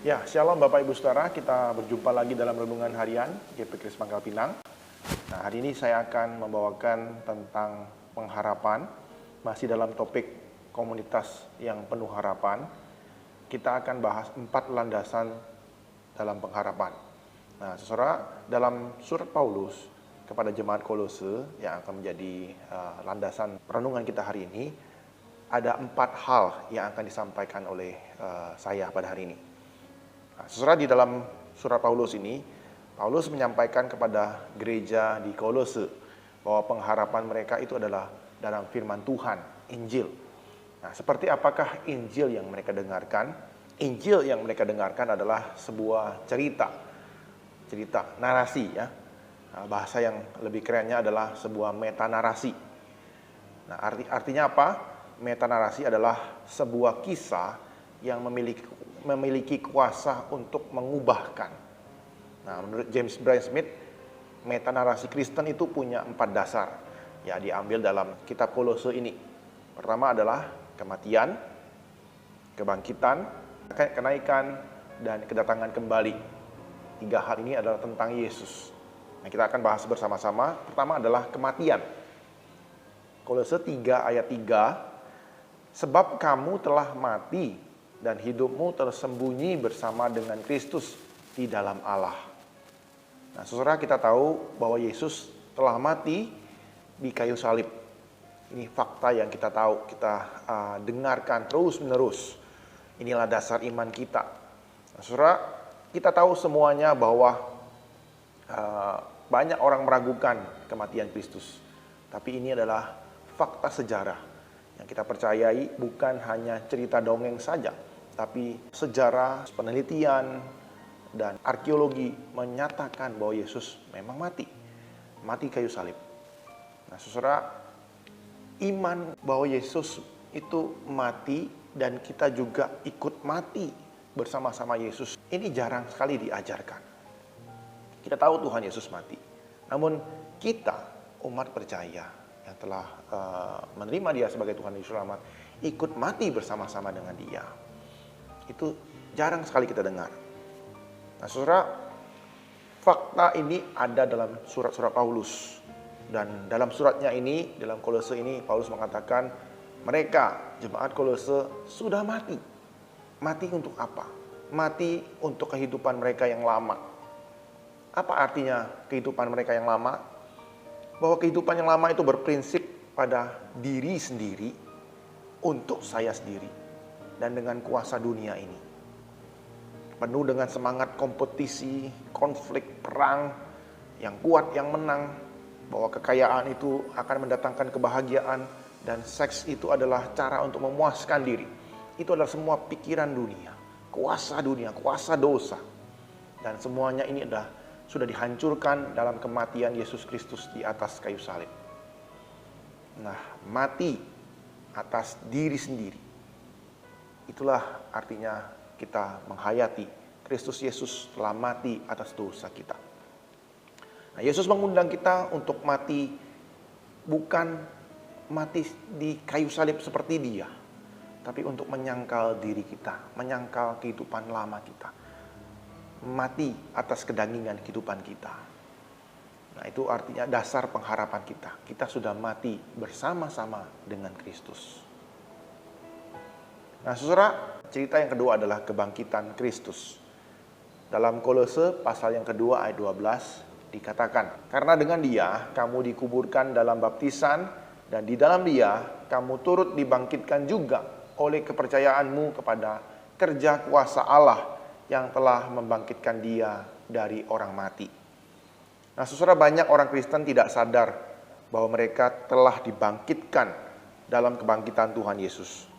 Ya, shalom Bapak Ibu Saudara, kita berjumpa lagi dalam renungan harian GP Kris Pangkal Pinang. Nah, hari ini saya akan membawakan tentang pengharapan, masih dalam topik komunitas yang penuh harapan. Kita akan bahas 4 landasan dalam pengharapan. Nah, saudara, dalam surat Paulus kepada jemaat Kolose yang akan menjadi landasan renungan kita hari ini, ada 4 hal yang akan disampaikan oleh saya pada hari ini. Nah, saudara, di dalam surat Paulus ini, Paulus menyampaikan kepada gereja di Kolose bahwa pengharapan mereka itu adalah dalam firman Tuhan, Injil. Nah, seperti apakah Injil yang mereka dengarkan? Injil yang mereka dengarkan adalah sebuah cerita narasi ya. Nah, bahasa yang lebih kerennya adalah sebuah metanarasi. Nah, artinya apa? Metanarasi adalah sebuah kisah yang memiliki kuasa untuk mengubahkan. Nah, menurut James Bryan Smith, metanarasi Kristen itu punya 4 dasar. Ya, diambil dalam kitab Kolose ini. Pertama adalah kematian, kebangkitan, kenaikan, dan kedatangan kembali. 3 hal ini adalah tentang Yesus. Nah, kita akan bahas bersama-sama. Pertama adalah kematian. Kolose 3 ayat 3, sebab kamu telah mati dan hidupmu tersembunyi bersama dengan Kristus di dalam Allah. Nah, saudara, kita tahu bahwa Yesus telah mati di kayu salib. Ini fakta yang kita tahu, kita dengarkan terus-menerus. Inilah dasar iman kita. Nah, saudara, kita tahu semuanya bahwa banyak orang meragukan kematian Kristus. Tapi ini adalah fakta sejarah yang kita percayai, bukan hanya cerita dongeng saja. Tapi sejarah, penelitian, dan arkeologi menyatakan bahwa Yesus memang mati kayu salib. Nah, saudara, iman bahwa Yesus itu mati dan kita juga ikut mati bersama-sama Yesus, ini jarang sekali diajarkan. Kita tahu Tuhan Yesus mati, namun kita, umat percaya yang telah menerima Dia sebagai Tuhan dan Juru Selamat, ikut mati bersama-sama dengan Dia. Itu jarang sekali kita dengar. Nah, saudara, fakta ini ada dalam surat-surat Paulus. Dan dalam suratnya ini, dalam Kolose ini, Paulus mengatakan mereka, jemaat Kolose, sudah mati. Mati untuk apa? Mati untuk kehidupan mereka yang lama. Apa artinya kehidupan mereka yang lama? Bahwa kehidupan yang lama itu berprinsip pada diri sendiri, untuk saya sendiri, dan dengan kuasa dunia ini. Penuh dengan semangat kompetisi, konflik, perang, yang kuat yang menang, bahwa kekayaan itu akan mendatangkan kebahagiaan, dan seks itu adalah cara untuk memuaskan diri. Itu adalah semua pikiran dunia, kuasa dosa. Dan semuanya ini sudah dihancurkan dalam kematian Yesus Kristus di atas kayu salib. Nah, mati atas diri sendiri. Itulah artinya kita menghayati Kristus Yesus telah mati atas dosa kita. Nah, Yesus mengundang kita untuk mati, bukan mati di kayu salib seperti Dia, tapi untuk menyangkal diri kita, menyangkal kehidupan lama kita. Mati atas kedagingan kehidupan kita. Nah, itu artinya dasar pengharapan kita. Kita sudah mati bersama-sama dengan Kristus. Nah, saudara, cerita yang kedua adalah kebangkitan Kristus. Dalam Kolose pasal yang kedua ayat 12 dikatakan, karena dengan Dia kamu dikuburkan dalam baptisan, dan di dalam Dia kamu turut dibangkitkan juga oleh kepercayaanmu kepada kerja kuasa Allah yang telah membangkitkan Dia dari orang mati. Nah, saudara, banyak orang Kristen tidak sadar bahwa mereka telah dibangkitkan dalam kebangkitan Tuhan Yesus.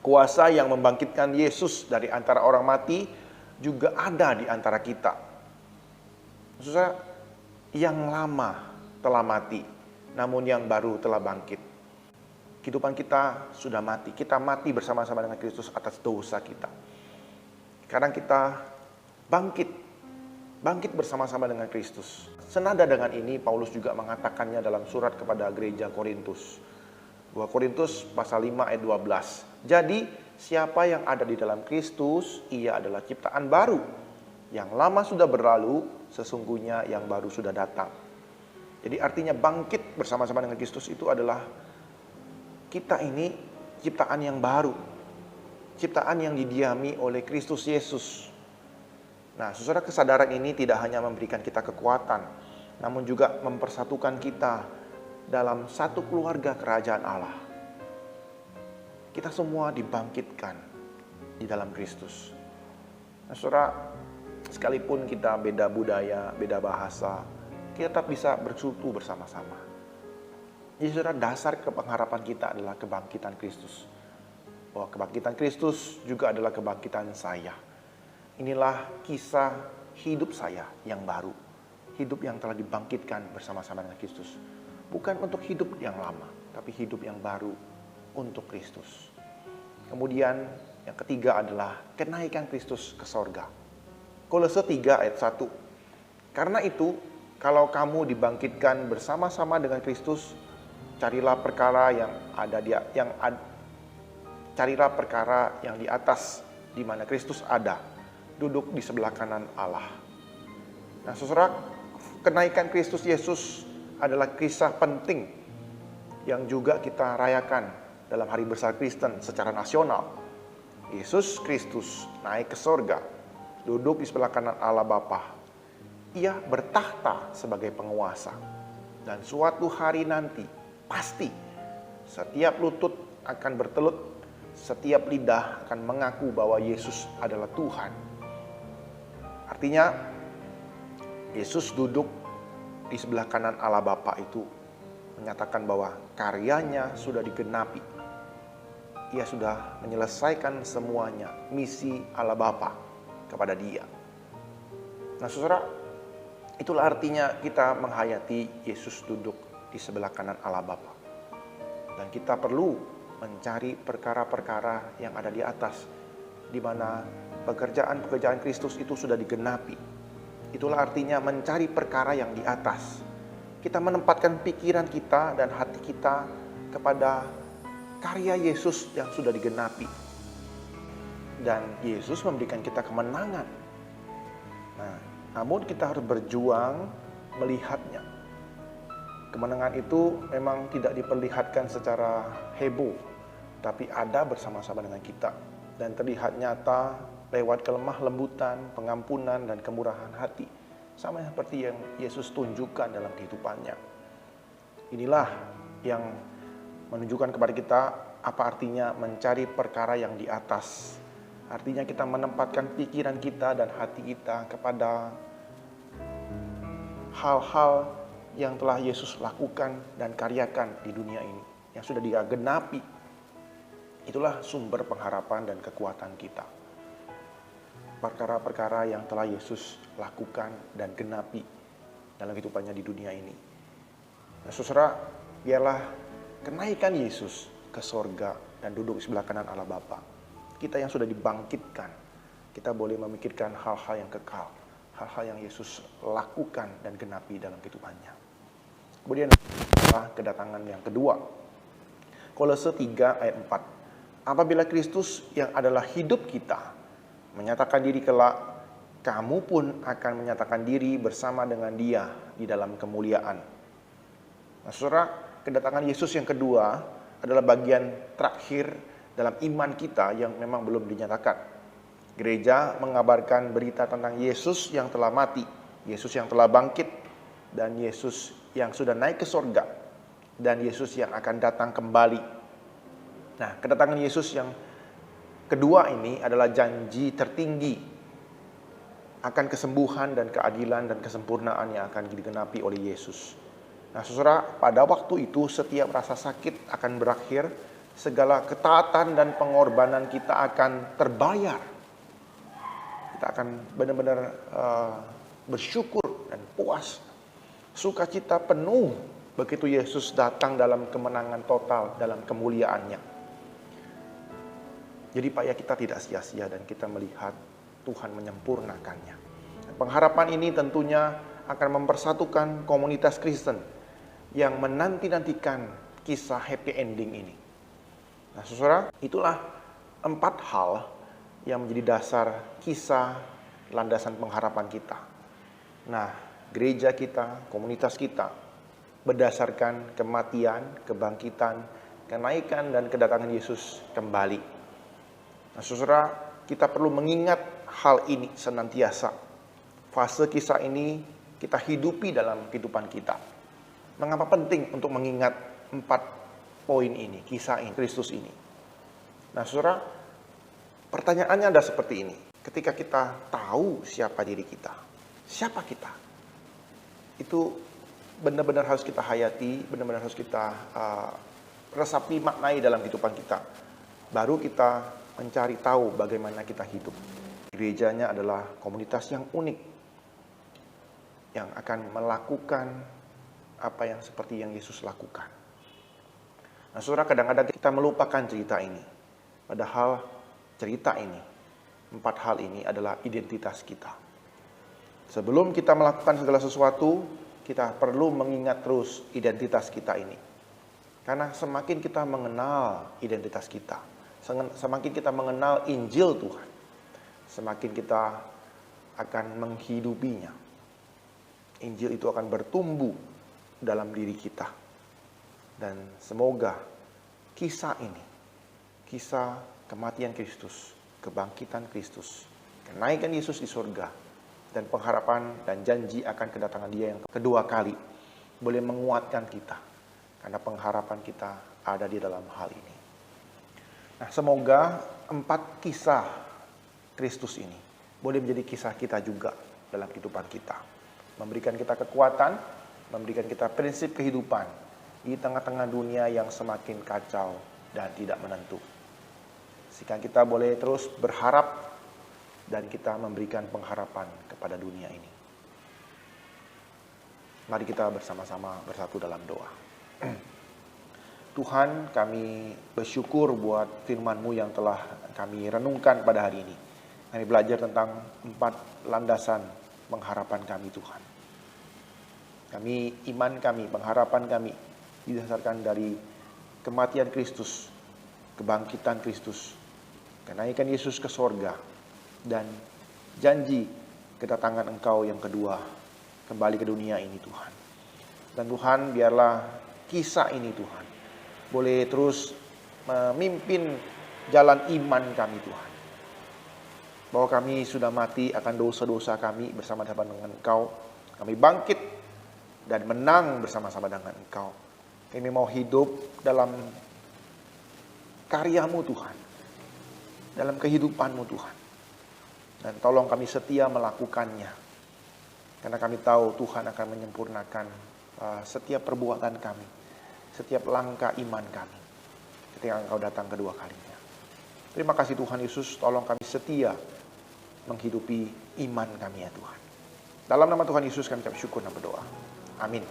Kuasa yang membangkitkan Yesus dari antara orang mati juga ada di antara kita. Saudara, yang lama telah mati, namun yang baru telah bangkit. Kehidupan kita sudah mati. Kita mati bersama-sama dengan Kristus atas dosa kita. Sekarang kita bangkit bersama-sama dengan Kristus. Senada dengan ini, Paulus juga mengatakannya dalam surat kepada gereja Korintus. 2 Korintus pasal 5 ayat 12. Jadi siapa yang ada di dalam Kristus, ia adalah ciptaan baru. Yang lama sudah berlalu, sesungguhnya yang baru sudah datang. Jadi artinya bangkit bersama-sama dengan Kristus itu adalah kita ini ciptaan yang baru. Ciptaan yang didiami oleh Kristus Yesus. Nah, saudara, kesadaran ini tidak hanya memberikan kita kekuatan, namun juga mempersatukan kita dalam satu keluarga kerajaan Allah. Kita semua dibangkitkan di dalam Kristus. Nah, saudara, sekalipun kita beda budaya, beda bahasa, kita tetap bisa bersatu bersama-sama. Jadi saudara, dasar pengharapan kita adalah kebangkitan Kristus. Bahwa kebangkitan Kristus juga adalah kebangkitan saya. Inilah kisah hidup saya yang baru. Hidup yang telah dibangkitkan bersama-sama dengan Kristus. Bukan untuk hidup yang lama, tapi hidup yang baru untuk Kristus. Kemudian yang ketiga adalah kenaikan Kristus ke sorga. Kolose 3 ayat 1. Karena itu, kalau kamu dibangkitkan bersama-sama dengan Kristus, carilah perkara yang di atas, di mana Kristus ada, duduk di sebelah kanan Allah. Nah, saudara, kenaikan Kristus Yesus adalah kisah penting yang juga kita rayakan dalam Hari Besar Kristen secara nasional. Yesus Kristus naik ke sorga, duduk di sebelah kanan Allah Bapa. Ia bertahta sebagai penguasa. Dan suatu hari nanti, pasti setiap lutut akan bertelut, setiap lidah akan mengaku bahwa Yesus adalah Tuhan. Artinya, Yesus duduk di sebelah kanan Allah Bapa itu menyatakan bahwa karyanya sudah digenapi. Ia sudah menyelesaikan semuanya, misi Allah Bapa kepada dia. Nah, saudara, itulah artinya kita menghayati Yesus duduk di sebelah kanan Allah Bapa. Dan kita perlu mencari perkara-perkara yang ada di atas, di mana pekerjaan-pekerjaan Kristus itu sudah digenapi. Itulah artinya mencari perkara yang di atas. Kita menempatkan pikiran kita dan hati kita kepada karya Yesus yang sudah digenapi. Dan Yesus memberikan kita kemenangan. Nah, namun kita harus berjuang melihatnya. Kemenangan itu memang tidak diperlihatkan secara heboh, tapi ada bersama-sama dengan kita. Dan terlihat nyata lewat kelemah lembutan, pengampunan, dan kemurahan hati. Sama seperti yang Yesus tunjukkan dalam kehidupannya. Inilah yang menunjukkan kepada kita apa artinya mencari perkara yang di atas. Artinya kita menempatkan pikiran kita dan hati kita kepada hal-hal yang telah Yesus lakukan dan karyakan di dunia ini, yang sudah Dia genapi. Itulah sumber pengharapan dan kekuatan kita. Perkara-perkara yang telah Yesus lakukan dan genapi dalam kehidupannya di dunia ini. Nah, saudara, biarlah kenaikan Yesus ke sorga dan duduk di sebelah kanan Allah Bapa. Kita yang sudah dibangkitkan, kita boleh memikirkan hal-hal yang kekal, hal-hal yang Yesus lakukan dan genapi dalam kehidupannya. Kemudian kedatangan yang kedua. Kolose 3 ayat 4. Apabila Kristus yang adalah hidup kita menyatakan diri kelak, kamu pun akan menyatakan diri bersama dengan Dia di dalam kemuliaan. Nah, saudara, kedatangan Yesus yang kedua adalah bagian terakhir dalam iman kita yang memang belum dinyatakan. Gereja mengabarkan berita tentang Yesus yang telah mati, Yesus yang telah bangkit, dan Yesus yang sudah naik ke sorga, dan Yesus yang akan datang kembali. Nah, kedatangan Yesus yang kedua ini adalah janji tertinggi akan kesembuhan dan keadilan dan kesempurnaan yang akan digenapi oleh Yesus. Nah, saudara, pada waktu itu setiap rasa sakit akan berakhir, segala ketaatan dan pengorbanan kita akan terbayar. Kita akan benar-benar bersyukur dan puas, sukacita penuh begitu Yesus datang dalam kemenangan total, dalam kemuliaannya. Jadi payah kita tidak sia-sia dan kita melihat Tuhan menyempurnakannya. Pengharapan ini tentunya akan mempersatukan komunitas Kristen yang menanti-nantikan kisah happy ending ini. Nah, saudara, itulah 4 hal yang menjadi dasar kisah landasan pengharapan kita. Nah, gereja kita, komunitas kita, berdasarkan kematian, kebangkitan, kenaikan, dan kedatangan Yesus kembali. Nah, saudara, kita perlu mengingat hal ini senantiasa. Fase kisah ini kita hidupi dalam kehidupan kita. Mengapa penting untuk mengingat 4 poin ini, kisah ini, Kristus ini? Nah, saudara, pertanyaannya ada seperti ini. Ketika kita tahu siapa diri kita, siapa kita, itu benar-benar harus kita hayati, benar-benar harus kita resapi, maknai dalam kehidupan kita. Baru kita mencari tahu bagaimana kita hidup. Gerejanya adalah komunitas yang unik, yang akan melakukan apa yang seperti yang Yesus lakukan. Nah, saudara, kadang-kadang kita melupakan cerita ini. Padahal cerita ini, 4 hal ini adalah identitas kita. Sebelum kita melakukan segala sesuatu, kita perlu mengingat terus identitas kita ini. Karena semakin kita mengenal identitas kita, semakin kita mengenal Injil Tuhan, semakin kita akan menghidupinya. Injil itu akan bertumbuh dalam diri kita. Dan semoga kisah ini, kisah kematian Kristus, kebangkitan Kristus, kenaikan Yesus di surga, dan pengharapan dan janji akan kedatangan Dia yang kedua kali, boleh menguatkan kita. Karena pengharapan kita ada di dalam hal ini. Nah, semoga 4 kisah Kristus ini boleh menjadi kisah kita juga dalam kehidupan kita. Memberikan kita kekuatan, memberikan kita prinsip kehidupan di tengah-tengah dunia yang semakin kacau dan tidak menentu. Sehingga kita boleh terus berharap dan kita memberikan pengharapan kepada dunia ini. Mari kita bersama-sama bersatu dalam doa. Tuhan, kami bersyukur buat firman-Mu yang telah kami renungkan pada hari ini. Kami belajar tentang 4 landasan pengharapan kami, Tuhan. Iman kami, pengharapan kami didasarkan dari kematian Kristus, kebangkitan Kristus, kenaikan Yesus ke sorga, dan janji kedatangan Engkau yang kedua kembali ke dunia ini, Tuhan. Dan Tuhan, biarlah kisah ini, Tuhan, boleh terus memimpin jalan iman kami, Tuhan. Bahwa kami sudah mati akan dosa-dosa kami bersama dengan Engkau. Kami bangkit dan menang bersama-sama dengan Engkau. Kami mau hidup dalam karya-Mu, Tuhan. Dalam kehidupan-Mu, Tuhan. Dan tolong kami setia melakukannya. Karena kami tahu Tuhan akan menyempurnakan setiap perbuatan kami, setiap langkah iman kami ketika Engkau datang kedua kalinya. Terima kasih Tuhan Yesus, tolong kami setia menghidupi iman kami ya Tuhan. Dalam nama Tuhan Yesus kami ucap syukur dan berdoa. Amin.